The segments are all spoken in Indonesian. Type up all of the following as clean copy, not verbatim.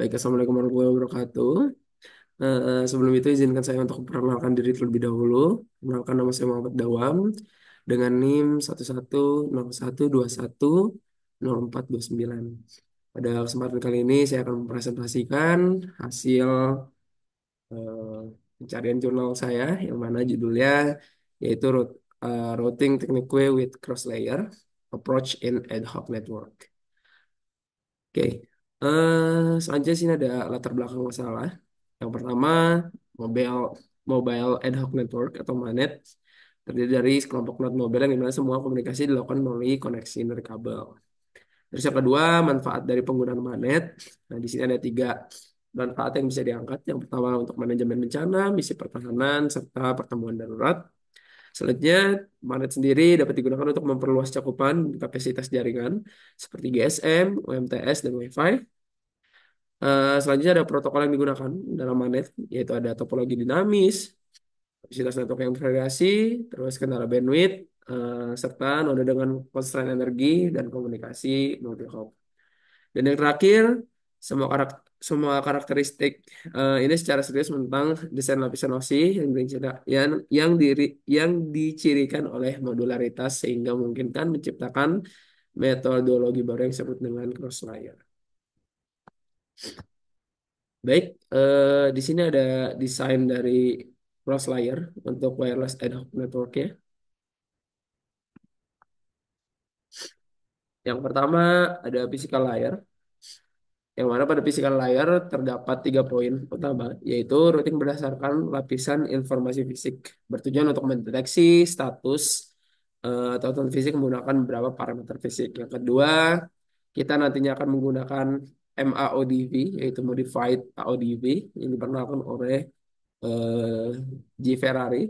Baik, Assalamualaikum warahmatullahi wabarakatuh. Sebelum itu izinkan saya untuk memperkenalkan diri terlebih dahulu. Kenalkan nama saya Muhammad Dawam dengan NIM 1101210429. Pada kesempatan kali ini saya akan mempresentasikan hasil eh, pencarian jurnal saya yang mana judulnya yaitu Routing Technique with Cross-Layer Approach in Ad Hoc Network. Oke, selanjutnya sini ada latar belakang masalah. Yang pertama, mobile mobile ad hoc network atau MANET terdiri dari sekelompok node mobile yang dimana semua komunikasi dilakukan melalui koneksi nirkabel. Terus yang kedua, manfaat dari penggunaan MANET. Nah, di sini ada tiga manfaat yang bisa diangkat. Yang pertama untuk manajemen bencana, misi pertahanan, serta pertemuan darurat. Selanjutnya, MANET sendiri dapat digunakan untuk memperluas cakupan kapasitas jaringan seperti GSM, UMTS, dan Wi-Fi. Selanjutnya ada protokol yang digunakan dalam Manet, yaitu ada topologi dinamis, kapasitas network yang bervariasi, terus kendala bandwidth, serta node dengan constraint energi dan komunikasi multi hop. Dan yang terakhir, semua karakteristik ini secara serius tentang desain lapisan OSI yang dicirikan oleh modularitas sehingga memungkinkan menciptakan metodologi baru yang disebut dengan cross layer. Baik, di sini ada desain dari cross layer untuk wireless ad hoc networknya. Yang pertama ada physical layer, yang mana pada physical layer terdapat tiga poin utama, yaitu routing berdasarkan lapisan informasi fisik, bertujuan untuk mendeteksi status tautan fisik menggunakan beberapa parameter fisik. Yang kedua, kita nantinya akan menggunakan MAODV, yaitu Modified AODV, yang diperkenalkan oleh eh, G. Ferrari.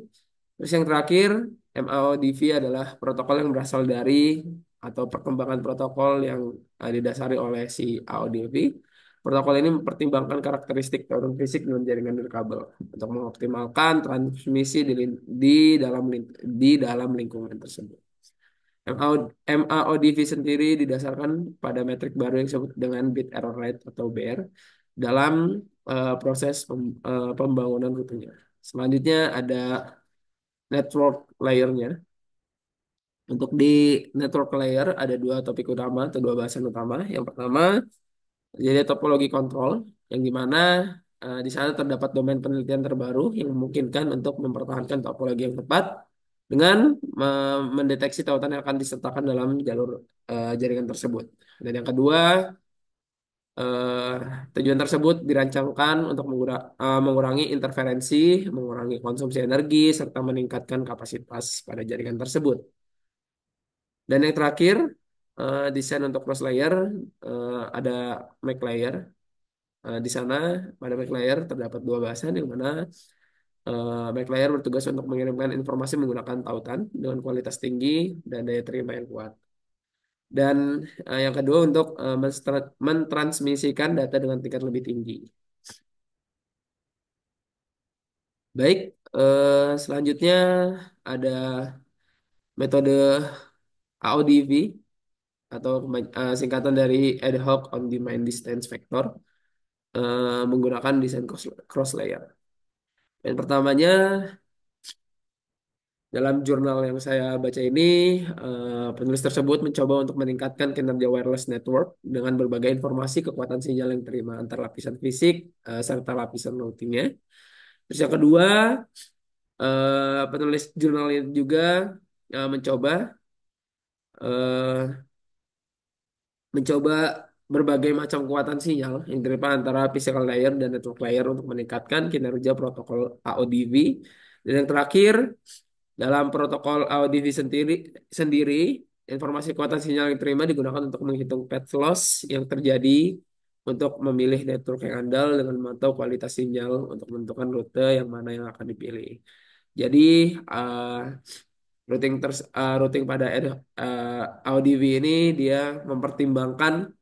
Terus yang terakhir, MAODV adalah protokol yang berasal dari atau perkembangan protokol yang didasari oleh si AODV. Protokol ini mempertimbangkan karakteristik teori fisik dengan jaringan nirkabel untuk mengoptimalkan transmisi di dalam lingkungan tersebut. MAODV sendiri didasarkan pada metrik baru yang disebut dengan bit error rate atau BR dalam proses pembangunan rutenya. Selanjutnya ada network layer-nya. Untuk di network layer ada dua topik utama atau dua bahasan utama. Yang pertama jadi topologi kontrol yang dimana di sana terdapat domain penelitian terbaru yang memungkinkan untuk mempertahankan topologi yang tepat dengan mendeteksi tautan yang akan disertakan dalam jalur jaringan tersebut. Dan yang kedua, eh, tujuan tersebut dirancangkan untuk mengurangi interferensi, mengurangi konsumsi energi, serta meningkatkan kapasitas pada jaringan tersebut. Dan yang terakhir, desain untuk cross layer ada MAC layer. Di sana pada MAC layer terdapat dua bahasan yang mana MAC layer bertugas untuk mengirimkan informasi menggunakan tautan dengan kualitas tinggi dan daya terima yang kuat. Dan yang kedua untuk mentransmisikan data dengan tingkat lebih tinggi. Baik, selanjutnya ada metode AODV atau singkatan dari Ad Hoc On Demand Distance Vector menggunakan desain cross layer. Yang pertamanya dalam jurnal yang saya baca ini, penulis tersebut mencoba untuk meningkatkan kinerja wireless network dengan berbagai informasi kekuatan sinyal yang terima antar lapisan fisik serta lapisan routingnya. Terus yang kedua, penulis jurnal ini juga mencoba eh, mencoba berbagai macam kekuatan sinyal yang terima antara physical layer dan network layer untuk meningkatkan kinerja protokol AODV. Dan yang terakhir, dalam protokol AODV sendiri, informasi kekuatan sinyal yang diterima digunakan untuk menghitung path loss yang terjadi untuk memilih network yang andal dengan memantau kualitas sinyal untuk menentukan rute yang mana yang akan dipilih. Jadi, routing pada AODV ini dia mempertimbangkan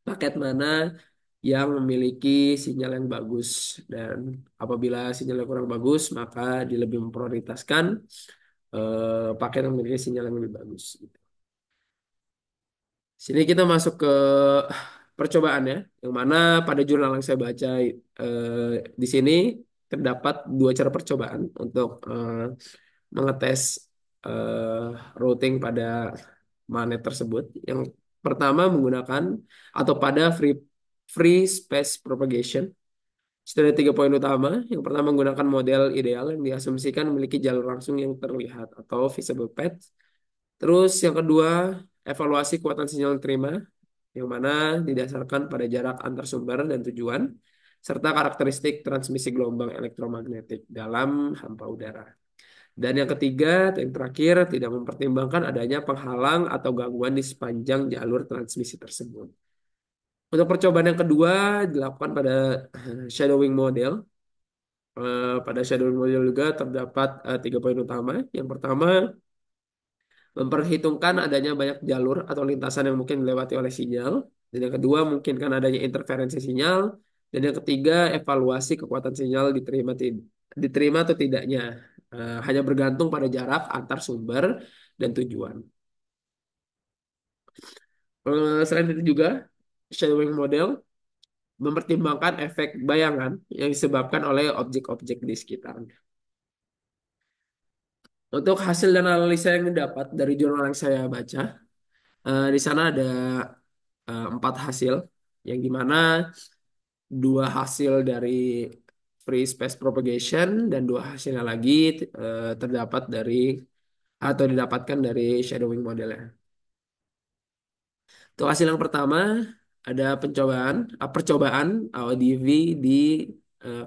paket mana yang memiliki sinyal yang bagus dan apabila sinyalnya kurang bagus maka dia lebih memprioritaskan paket yang memiliki sinyal yang lebih bagus. Sini kita masuk ke percobaannya, yang mana pada jurnal yang saya baca di sini terdapat dua cara percobaan untuk mengetes eh, routing pada magnet tersebut. Yang pertama menggunakan atau pada free space propagation. Sudah ada 3 poin utama. Yang pertama menggunakan model ideal yang diasumsikan memiliki jalur langsung yang terlihat atau visible path. Terus yang kedua, evaluasi kekuatan sinyal yang diterima, yang mana didasarkan pada jarak antar sumber dan tujuan, serta karakteristik transmisi gelombang elektromagnetik dalam hampa udara. Dan yang ketiga, atau yang terakhir, tidak mempertimbangkan adanya penghalang atau gangguan di sepanjang jalur transmisi tersebut. Untuk percobaan yang kedua dilakukan pada shadowing model. Pada shadowing model juga terdapat 3 poin utama. Yang pertama, memperhitungkan adanya banyak jalur atau lintasan yang mungkin dilewati oleh sinyal. Dan yang kedua, mungkin kan adanya interferensi sinyal. Dan yang ketiga, evaluasi kekuatan sinyal diterima atau tidaknya. Hanya bergantung pada jarak antar sumber dan tujuan. Selain itu juga, shadowing model mempertimbangkan efek bayangan yang disebabkan oleh objek-objek di sekitarnya. Untuk hasil dan analisa yang didapat dari jurnal yang saya baca, di sana ada 4 hasil, yang dimana 2 hasil dari free space propagation dan 2 hasilnya lagi terdapat dari atau didapatkan dari shadowing modelnya. Untuk hasil yang pertama ada percobaan AODV di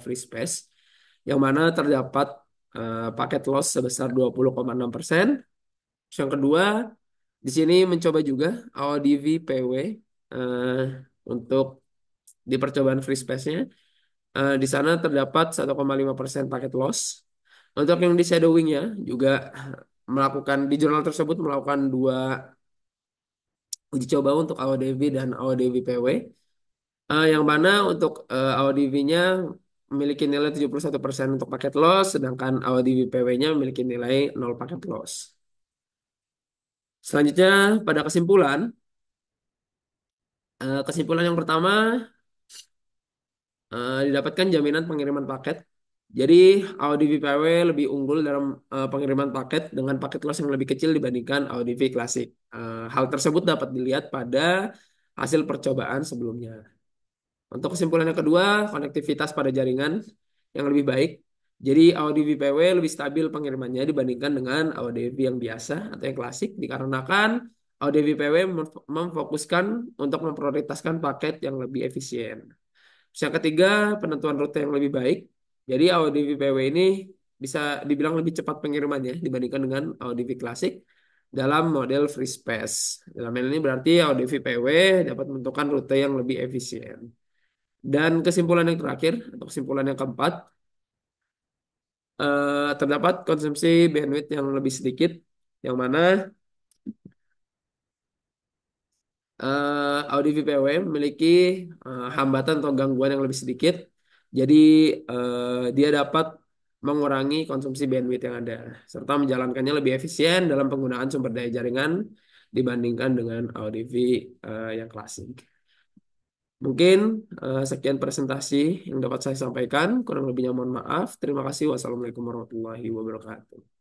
free space, yang mana terdapat paket loss sebesar 20,6%. Yang kedua, di sini mencoba juga AODV PW eh, untuk di percobaan free space-nya. Di sana terdapat 1,5% paket loss. Untuk yang di shadowing-nya juga melakukan di jurnal tersebut melakukan 2 uji coba untuk AODV dan AODV PW. Yang mana untuk AODV-nya memiliki nilai 71% untuk paket loss, sedangkan AODV PW-nya memiliki nilai 0 paket loss. Selanjutnya pada kesimpulan yang pertama, didapatkan jaminan pengiriman paket. Jadi Audi VPW lebih unggul dalam pengiriman paket dengan paket loss yang lebih kecil dibandingkan Audi V Classic. Hal tersebut dapat dilihat pada hasil percobaan sebelumnya. Untuk kesimpulan yang kedua, konektivitas pada jaringan yang lebih baik. Jadi Audi VPW lebih stabil pengirimannya dibandingkan dengan Audi V yang biasa atau yang klasik, dikarenakan Audi VPW memfokuskan untuk memprioritaskan paket yang lebih efisien. Terus yang ketiga, penentuan rute yang lebih baik. Jadi Audi VPW ini bisa dibilang lebih cepat pengirimannya dibandingkan dengan Audi V Classic dalam model free space. Dalam hal ini berarti Audi VPW dapat menentukan rute yang lebih efisien. Dan kesimpulan yang terakhir, atau kesimpulan yang keempat, terdapat konsumsi bandwidth yang lebih sedikit, yang mana Audi VPW memiliki hambatan atau gangguan yang lebih sedikit. Jadi dia dapat mengurangi konsumsi bandwidth yang ada serta menjalankannya lebih efisien dalam penggunaan sumber daya jaringan dibandingkan dengan Audi V yang klasik. Mungkin sekian presentasi yang dapat saya sampaikan. Kurang lebihnya mohon maaf. Terima kasih. Wassalamualaikum warahmatullahi wabarakatuh.